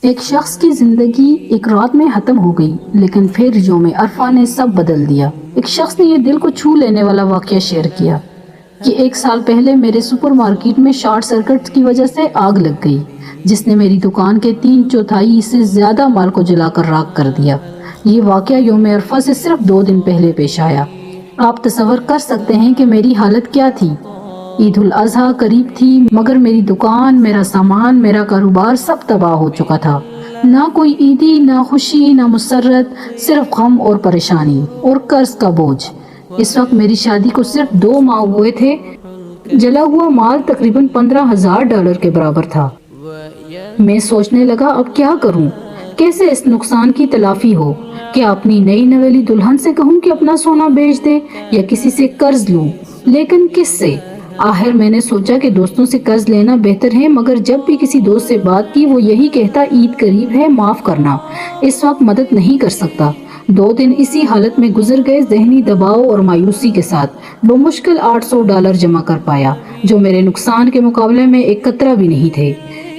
ایک شخص کی زندگی ایک رات میں ختم ہو گئی، لیکن پھر یوم عرفہ نے سب بدل دیا۔ ایک شخص نے یہ دل کو چھو لینے والا واقعہ شیئر کیا کہ 1 سال پہلے میرے سپر مارکیٹ میں شارٹ سرکٹ کی وجہ سے آگ لگ گئی، جس نے میری دکان کے 3/4 سے زیادہ مال کو جلا کر راکھ کر دیا۔ یہ واقعہ یوم عرفہ سے صرف 2 دن پہلے پیش آیا۔ آپ تصور کر سکتے ہیں کہ میری حالت کیا تھی۔ عید الاضحیٰ قریب تھی، مگر میری دکان، میرا سامان، میرا کاروبار سب تباہ ہو چکا تھا۔ نہ کوئی عیدی، نہ خوشی، نہ مسرت، صرف غم اور پریشانی اور قرض کا بوجھ۔ اس وقت میری شادی کو صرف 2 ماہ ہوئے تھے۔ جلا ہوا مال تقریباً $15,000 کے برابر تھا۔ میں سوچنے لگا اب کیا کروں، کیسے اس نقصان کی تلافی ہو؟ کیا اپنی نئی نویلی دلہن سے کہوں کہ اپنا سونا بیچ دے یا کسی سے قرض لوں؟ لیکن کس سے؟ آخر میں نے سوچا کہ دوستوں سے قرض لینا بہتر ہے، مگر جب بھی کسی دوست سے بات کی وہ یہی کہتا عید قریب ہے، معاف کرنا، اس وقت مدد نہیں کر سکتا۔ 2 دن اسی حالت میں گزر گئے، ذہنی دباؤ اور مایوسی کے ساتھ۔ بمشکل $800 جمع کر پایا، جو میرے نقصان کے مقابلے میں ایک قطرہ بھی نہیں تھے۔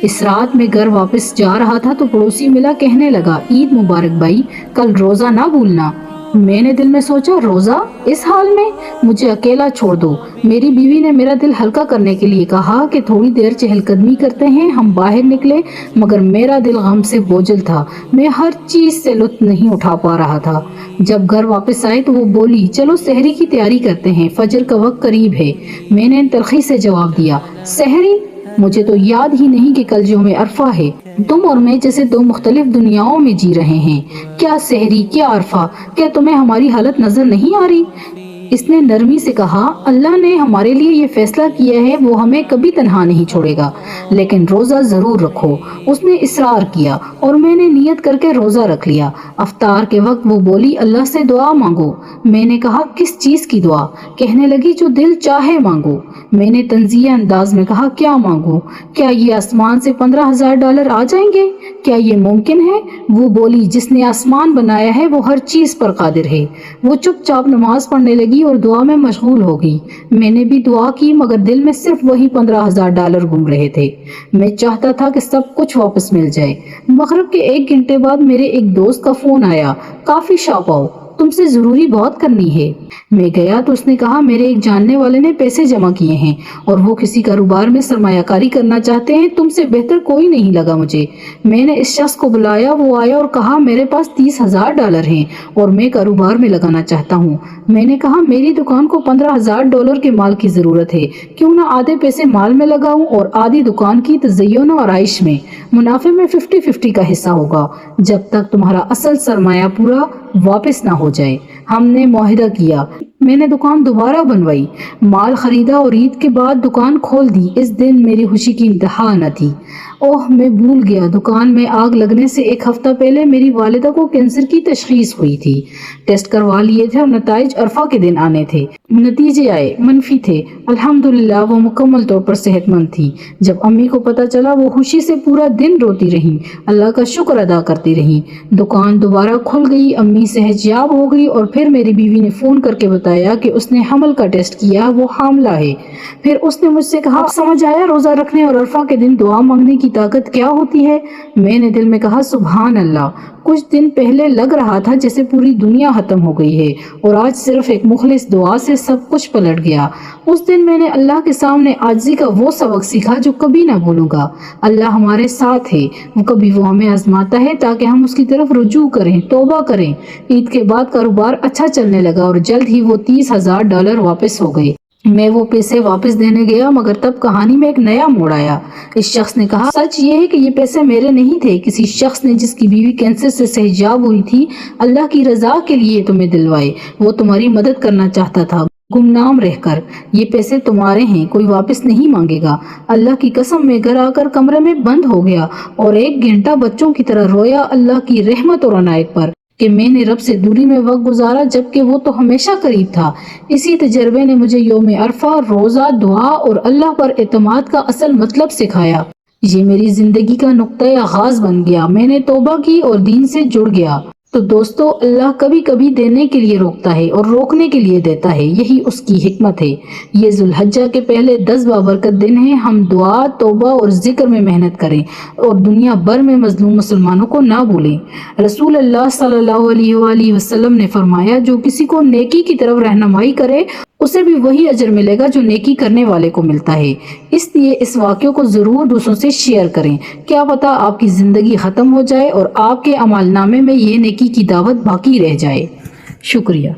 اس رات میں گھر واپس جا رہا تھا تو پڑوسی ملا، کہنے لگا عید مبارک بھائی، کل روزہ نہ بھولنا۔ میں نے دل میں سوچا روزہ اس حال میں؟ مجھے اکیلا چھوڑ دو۔ میری بیوی نے میرا دل ہلکا کرنے کے لیے کہا کہ تھوڑی دیر چہل قدمی کرتے ہیں۔ ہم باہر نکلے، مگر میرا دل غم سے بوجھل تھا۔ میں ہر چیز سے لطف نہیں اٹھا پا رہا تھا۔ جب گھر واپس آئے تو وہ بولی چلو سحری کی تیاری کرتے ہیں، فجر کا وقت قریب ہے۔ میں نے تلخی سے جواب دیا سحری؟ مجھے تو یاد ہی نہیں کہ کل یوم عرفہ ہے۔ تم اور میں جیسے 2 مختلف دنیاؤں میں جی رہے ہیں۔ کیا سحری، کیا عرفہ؟ کیا تمہیں ہماری حالت نظر نہیں آ رہی؟ اس نے نرمی سے کہا اللہ نے ہمارے لیے یہ فیصلہ کیا ہے، وہ ہمیں کبھی تنہا نہیں چھوڑے گا، لیکن روزہ ضرور رکھو۔ اس نے اصرار کیا اور میں نے نیت کر کے روزہ رکھ لیا۔ افطار کے وقت وہ بولی اللہ سے دعا مانگو۔ میں نے کہا کس چیز کی دعا؟ کہنے لگی جو دل چاہے مانگو۔ میں نے طنزیہ انداز میں کہا کیا مانگو؟ کیا یہ آسمان سے $15,000 آ جائیں گے؟ کیا یہ ممکن ہے؟ وہ بولی جس نے آسمان بنایا ہے وہ ہر چیز پر قادر ہے۔ وہ چپ چاپ نماز پڑھنے لگی اور دعا میں مشغول ہو گئی۔ میں نے بھی دعا کی، مگر دل میں صرف وہی $15,000 گھوم رہے تھے۔ میں چاہتا تھا کہ سب کچھ واپس مل جائے۔ مغرب کے 1 گھنٹے بعد میرے ایک دوست کا فون آیا، کافی شاپ آؤ، تم سے ضروری بات کرنی ہے۔ میں گیا تو اس نے کہا میرے ایک جاننے والے نے پیسے جمع کیے ہیں اور وہ کسی کاروبار میں سرمایہ کاری کرنا چاہتے ہیں، تم سے بہتر کوئی نہیں لگا مجھے۔ میں نے اس شخص کو بلایا، وہ آیا اور کہا میرے پاس $30,000 ہیں اور میں کاروبار میں لگانا چاہتا ہوں۔ میں نے کہا میری دکان کو $15,000 کے مال کی ضرورت ہے، کیوں نہ آدھے پیسے مال میں لگاؤں اور آدھی دکان کی تزئین و آرائش میں؟ منافع میں 50-50 کا حصہ ہوگا، جب تک تمہارا اصل سرمایہ پورا واپس نہ ہو جائے۔ ہم نے معاہدہ کیا۔ میں نے دکان دوبارہ بنوائی، مال خریدا اور عید کے بعد دکان کھول دی۔ اس دن میری خوشی کی انتہا نہ تھی۔ اوہ میں بھول گیا، دکان میں آگ لگنے سے 1 ہفتہ پہلے میری والدہ کو کینسر کی تشخیص ہوئی تھی۔ ٹیسٹ کروا لیے تھے اور نتائج عرفہ کے دن آنے تھے۔ نتیجے آئے، منفی تھے۔ الحمدللہ وہ مکمل طور پر صحت مند تھی۔ جب امی کو پتہ چلا وہ خوشی سے پورا دن روتی رہیں، اللہ کا شکر ادا کرتی رہیں۔ دکان دوبارہ کھل گئی، امی صحت یاب ہو گئی اور پھر میری بیوی نے فون کر کے بتایا کہ اس نے حمل کا ٹیسٹ کیا، وہ حاملہ ہے۔ پھر اس نے مجھ سے کہا اب سمجھ آیا روزہ رکھنے اور عرفہ کے دن دعا مانگنے کی طاقت کیا ہوتی ہے؟ میں نے دل میں کہا سبحان اللہ، کچھ دن پہلے لگ رہا تھا جیسے پوری دنیا ختم ہو گئی ہے اور آج صرف ایک مخلص دعا سے سب کچھ پلٹ گیا۔ اس دن میں نے اللہ کے سامنے عاجزی کا وہ سبق سیکھا جو کبھی نہ بھولوں گا۔ اللہ ہمارے ساتھ ہے، کبھی وہ ہمیں آزماتا ہے تاکہ ہم اس کی طرف رجوع کریں، توبہ کریں۔ عید کے بعد کاروبار اچھا چلنے لگا اور جلد ہی وہ $30,000 واپس ہو گئے۔ میں وہ پیسے واپس دینے گیا، مگر تب کہانی میں ایک نیا موڑ آیا۔ اس شخص نے کہا سچ یہ ہے کہ یہ پیسے میرے نہیں تھے، کسی شخص نے جس کی بیوی کینسر سے صحتیاب ہوئی تھی، اللہ کی رضا کے لیے تمہیں دلوائے۔ وہ تمہاری مدد کرنا چاہتا تھا گمنام رہ کر۔ یہ پیسے تمہارے ہیں، کوئی واپس نہیں مانگے گا۔ اللہ کی قسم میں گھر آ کر کمرے میں بند ہو گیا اور 1 گھنٹہ بچوں کی طرح رویا اللہ کی رحمت اور عنایت پر کہ میں نے رب سے دوری میں وقت گزارا جبکہ وہ تو ہمیشہ قریب تھا۔ اسی تجربے نے مجھے یوم عرفہ، روزہ، دعا اور اللہ پر اعتماد کا اصل مطلب سکھایا۔ یہ میری زندگی کا نقطۂ آغاز بن گیا۔ میں نے توبہ کی اور دین سے جڑ گیا۔ تو دوستو، اللہ کبھی کبھی دینے کے لیے روکتا ہے اور روکنے کے لیے دیتا ہے، یہی اس کی حکمت ہے۔ یہ ذوالحجہ کے پہلے 10 بابرکت دن ہیں۔ ہم دعا، توبہ اور ذکر میں محنت کریں اور دنیا بھر میں مظلوم مسلمانوں کو نہ بھولیں۔ رسول اللہ صلی اللہ علیہ وآلہ وسلم نے فرمایا، جو کسی کو نیکی کی طرف رہنمائی کرے اسے بھی وہی اجر ملے گا جو نیکی کرنے والے کو ملتا ہے۔ اس لیے اس واقعے کو ضرور دوسروں سے شیئر کریں، کیا پتہ آپ کی زندگی ختم ہو جائے اور آپ کے اعمال نامے میں یہ نیکی کی دعوت باقی رہ جائے۔ شکریہ۔